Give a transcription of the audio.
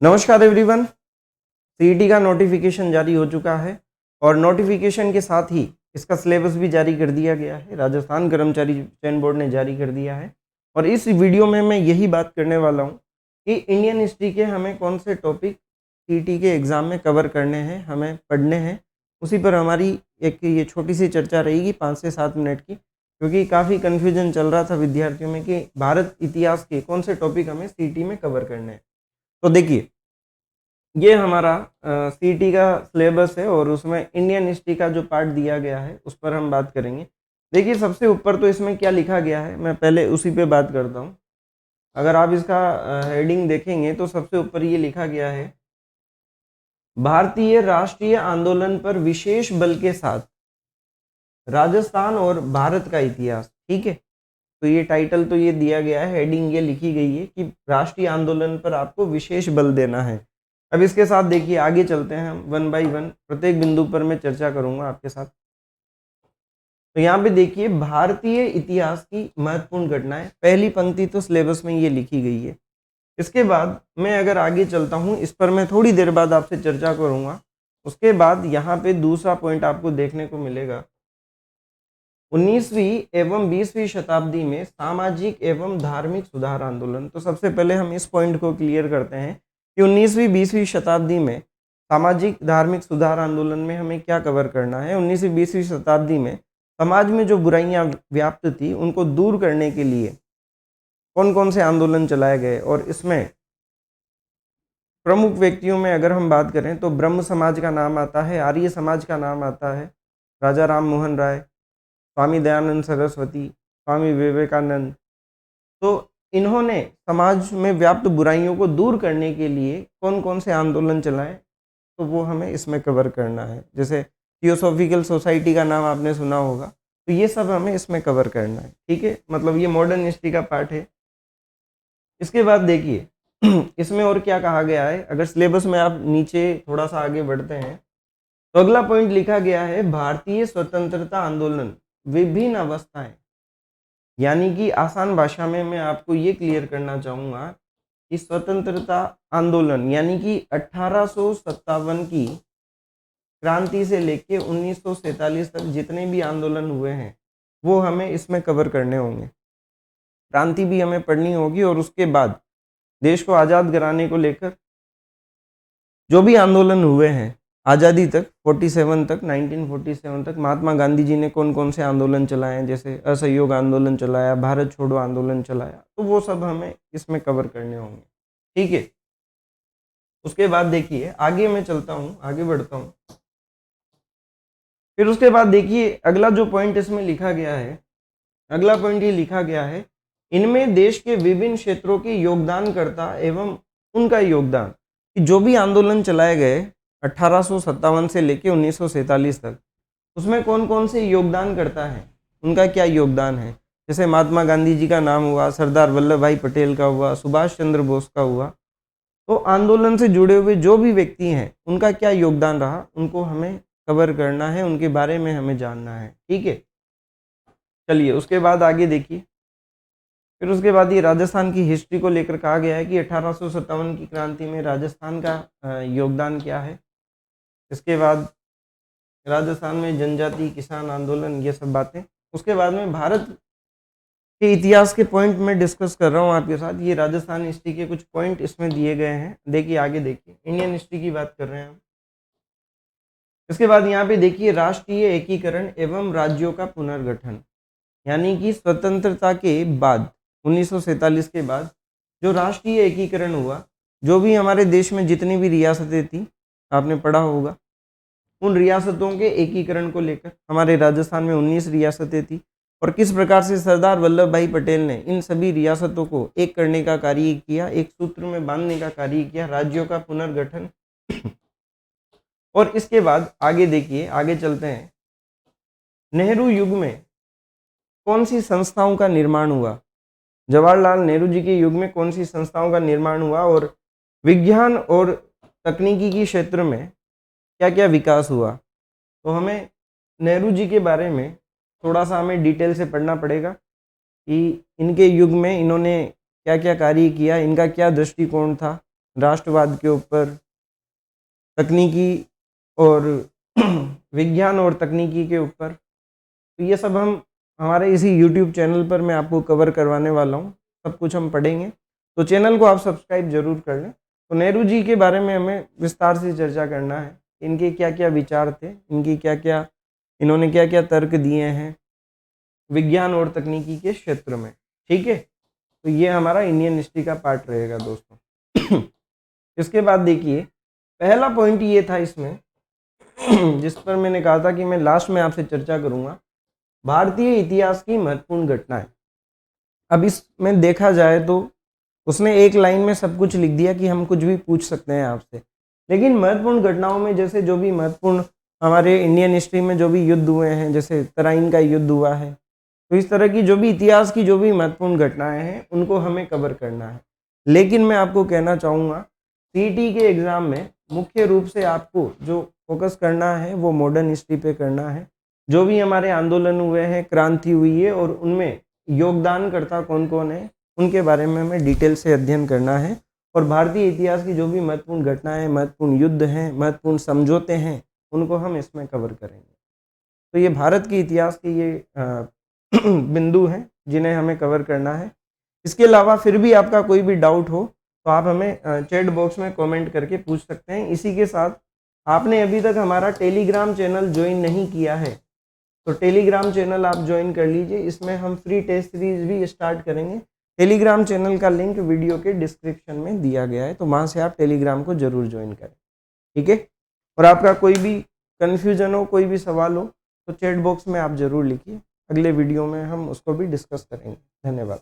नमस्कार everyone. CET का notification जारी हो चुका है और नोटिफिकेशन के साथ ही इसका सिलेबस भी जारी कर दिया गया है। राजस्थान कर्मचारी चयन बोर्ड ने जारी कर दिया है और इस वीडियो में मैं यही बात करने वाला हूँ कि इंडियन हिस्ट्री के हमें कौन से टॉपिक सीईटी के एग्ज़ाम में कवर करने हैं, हमें पढ़ने हैं। उसी पर हमारी एक ये छोटी सी चर्चा रहेगी 5 से 7 मिनट की, क्योंकि काफ़ी कन्फ्यूजन चल रहा था विद्यार्थियों में कि भारत इतिहास के कौन से टॉपिक हमें सीईटी में कवर करने हैं। तो देखिए, ये हमारा सीईटी का सिलेबस है और उसमें इंडियन हिस्ट्री का जो पार्ट दिया गया है उस पर हम बात करेंगे। देखिए, सबसे ऊपर तो इसमें क्या लिखा गया है, मैं पहले उसी पे बात करता हूँ। अगर आप इसका हेडिंग देखेंगे तो सबसे ऊपर ये लिखा गया है, भारतीय राष्ट्रीय आंदोलन पर विशेष बल के साथ राजस्थान और भारत का इतिहास। ठीक है, तो ये टाइटल तो ये दिया गया है, हेडिंग ये लिखी गई है कि राष्ट्रीय आंदोलन पर आपको विशेष बल देना है। अब इसके साथ देखिए, आगे चलते हैं हम वन बाय वन, प्रत्येक बिंदु पर मैं चर्चा करूंगा आपके साथ। तो यहाँ पे देखिए, भारतीय इतिहास की महत्वपूर्ण घटनाएं, पहली पंक्ति तो सिलेबस में ये लिखी गई है। इसके बाद मैं अगर आगे चलता हूँ, इस पर मैं थोड़ी देर बाद आपसे चर्चा करूंगा। उसके बाद यहाँ पे दूसरा पॉइंट आपको देखने को मिलेगा, 19वीं एवं 20वीं शताब्दी में सामाजिक एवं धार्मिक सुधार आंदोलन। तो सबसे पहले हम इस पॉइंट को क्लियर करते हैं कि 19वीं 20वीं शताब्दी में सामाजिक धार्मिक सुधार आंदोलन में हमें क्या कवर करना है। 19वीं 20वीं शताब्दी में समाज में जो बुराइयां व्याप्त थी उनको दूर करने के लिए कौन कौन से आंदोलन चलाए गए, और इसमें प्रमुख व्यक्तियों में अगर हम बात करें तो ब्रह्म समाज का नाम आता है, आर्य समाज का नाम आता है, राजा राम मोहन राय, स्वामी दयानंद सरस्वती, स्वामी विवेकानंद। तो इन्होंने समाज में व्याप्त बुराइयों को दूर करने के लिए कौन कौन से आंदोलन चलाए, तो वो हमें इसमें कवर करना है। जैसे थियोसॉफिकल सोसाइटी का नाम आपने सुना होगा, तो ये सब हमें इसमें कवर करना है। ठीक है, मतलब ये मॉडर्न हिस्ट्री का पार्ट है। इसके बाद देखिए इसमें और क्या कहा गया है। अगर सिलेबस में आप नीचे थोड़ा सा आगे बढ़ते हैं तो अगला पॉइंट लिखा गया है, भारतीय स्वतंत्रता आंदोलन विभिन्न अवस्थाएं। यानी कि आसान भाषा में मैं आपको ये क्लियर करना चाहूँगा कि स्वतंत्रता आंदोलन यानी कि 1857 की क्रांति से लेके 1947 तक जितने भी आंदोलन हुए हैं वो हमें इसमें कवर करने होंगे। क्रांति भी हमें पढ़नी होगी और उसके बाद देश को आज़ाद कराने को लेकर जो भी आंदोलन हुए हैं आज़ादी तक, 47 तक, 1947 तक महात्मा गांधी जी ने कौन कौन से आंदोलन चलाए हैं, जैसे असहयोग आंदोलन चलाया, भारत छोड़ो आंदोलन चलाया, तो वो सब हमें इसमें कवर करने होंगे। ठीक है, उसके बाद देखिए आगे मैं चलता हूँ, आगे बढ़ता हूँ। फिर उसके बाद देखिए अगला जो पॉइंट इसमें लिखा गया है, अगला पॉइंट ये लिखा गया है, इनमें देश के विभिन्न क्षेत्रों के योगदानकर्ता एवं उनका योगदान। कि जो भी आंदोलन चलाए गए 1857 से लेके 1947 तक, उसमें कौन कौन से योगदान करता है, उनका क्या योगदान है। जैसे महात्मा गांधी जी का नाम हुआ, सरदार वल्लभ भाई पटेल का हुआ, सुभाष चंद्र बोस का हुआ। तो आंदोलन से जुड़े हुए जो भी व्यक्ति हैं उनका क्या योगदान रहा, उनको हमें कवर करना है, उनके बारे में हमें जानना है। ठीक है, चलिए उसके बाद आगे देखिए। फिर उसके बाद ये राजस्थान की हिस्ट्री को लेकर कहा गया है कि 1857 की क्रांति में राजस्थान का योगदान क्या है। इसके बाद राजस्थान में जनजाति किसान आंदोलन, ये सब बातें। उसके बाद में भारत के इतिहास के पॉइंट में डिस्कस कर रहा हूँ आपके साथ। ये राजस्थान हिस्ट्री के कुछ पॉइंट इसमें दिए गए हैं। देखिए आगे देखिए, इंडियन हिस्ट्री की बात कर रहे हैं हम। इसके बाद यहाँ पे देखिए, राष्ट्रीय एकीकरण एवं राज्यों का पुनर्गठन। यानी कि स्वतंत्रता के बाद 1947 के बाद जो राष्ट्रीय एकीकरण हुआ, जो भी हमारे देश में जितनी भी रियासतें थी, आपने पढ़ा होगा, उन रियासतों के एकीकरण को लेकर हमारे राजस्थान में 19 रियासतें थी और किस प्रकार से सरदार वल्लभ भाई पटेल ने इन सभी रियासतों को एक करने का कार्य किया, एक सूत्र में बांधने का कार्य किया, राज्यों का पुनर्गठन। और इसके बाद आगे देखिए, आगे चलते हैं। नेहरू युग में कौन सी संस्थाओं का निर्माण हुआ, जवाहरलाल नेहरू जी के युग में कौन सी संस्थाओं का निर्माण हुआ, और विज्ञान और तकनीकी के क्षेत्र में क्या क्या विकास हुआ। तो हमें नेहरू जी के बारे में थोड़ा सा हमें डिटेल से पढ़ना पड़ेगा कि इनके युग में इन्होंने क्या क्या कार्य किया, इनका क्या दृष्टिकोण था राष्ट्रवाद के ऊपर, तकनीकी और विज्ञान और तकनीकी के ऊपर। तो ये सब हम हमारे इसी यूट्यूब चैनल पर मैं आपको कवर करवाने वाला हूँ, सब कुछ हम पढ़ेंगे। तो चैनल को आप सब्सक्राइब जरूर कर लें। तो नेहरू जी के बारे में हमें विस्तार से चर्चा करना है, इनके क्या क्या विचार थे, इन्होंने क्या क्या तर्क दिए हैं विज्ञान और तकनीकी के क्षेत्र में। ठीक है, तो ये हमारा इंडियन हिस्ट्री का पार्ट रहेगा दोस्तों। इसके बाद देखिए, पहला पॉइंट ये था इसमें जिस पर मैंने कहा था कि मैं लास्ट में आपसे चर्चा करूंगा, भारतीय इतिहास की महत्वपूर्ण घटनाएं। अब इसमें देखा जाए तो उसने एक लाइन में सब कुछ लिख दिया कि हम कुछ भी पूछ सकते हैं आपसे, लेकिन महत्वपूर्ण घटनाओं में जैसे जो भी महत्वपूर्ण हमारे इंडियन हिस्ट्री में जो भी युद्ध हुए हैं, जैसे तराइन का युद्ध हुआ है, तो इस तरह की जो भी इतिहास की जो भी महत्वपूर्ण घटनाएं हैं उनको हमें कवर करना है। लेकिन मैं आपको कहना चाहूँगा, सीईटी के एग्ज़ाम में मुख्य रूप से आपको जो फोकस करना है वो मॉडर्न हिस्ट्री पे करना है। जो भी हमारे आंदोलन हुए हैं, क्रांति हुई है और उनमें योगदानकर्ता कौन कौन है, उनके बारे में हमें डिटेल से अध्ययन करना है। और भारतीय इतिहास की जो भी महत्वपूर्ण घटनाएं, महत्वपूर्ण युद्ध हैं, महत्वपूर्ण समझौते हैं, उनको हम इसमें कवर करेंगे। तो ये भारत के इतिहास के ये बिंदु हैं जिन्हें हमें कवर करना है। इसके अलावा फिर भी आपका कोई भी डाउट हो तो आप हमें चैट बॉक्स में कमेंट करके पूछ सकते हैं। इसी के साथ आपने अभी तक हमारा टेलीग्राम चैनल ज्वाइन नहीं किया है तो टेलीग्राम चैनल आप ज्वाइन कर लीजिए। इसमें हम फ्री टेस्ट सीरीज भी स्टार्ट करेंगे। टेलीग्राम चैनल का लिंक वीडियो के डिस्क्रिप्शन में दिया गया है, तो वहाँ से आप टेलीग्राम को जरूर ज्वाइन करें। ठीक है, और आपका कोई भी कन्फ्यूजन हो, कोई भी सवाल हो तो चैट बॉक्स में आप जरूर लिखिए। अगले वीडियो में हम उसको भी डिस्कस करेंगे। धन्यवाद।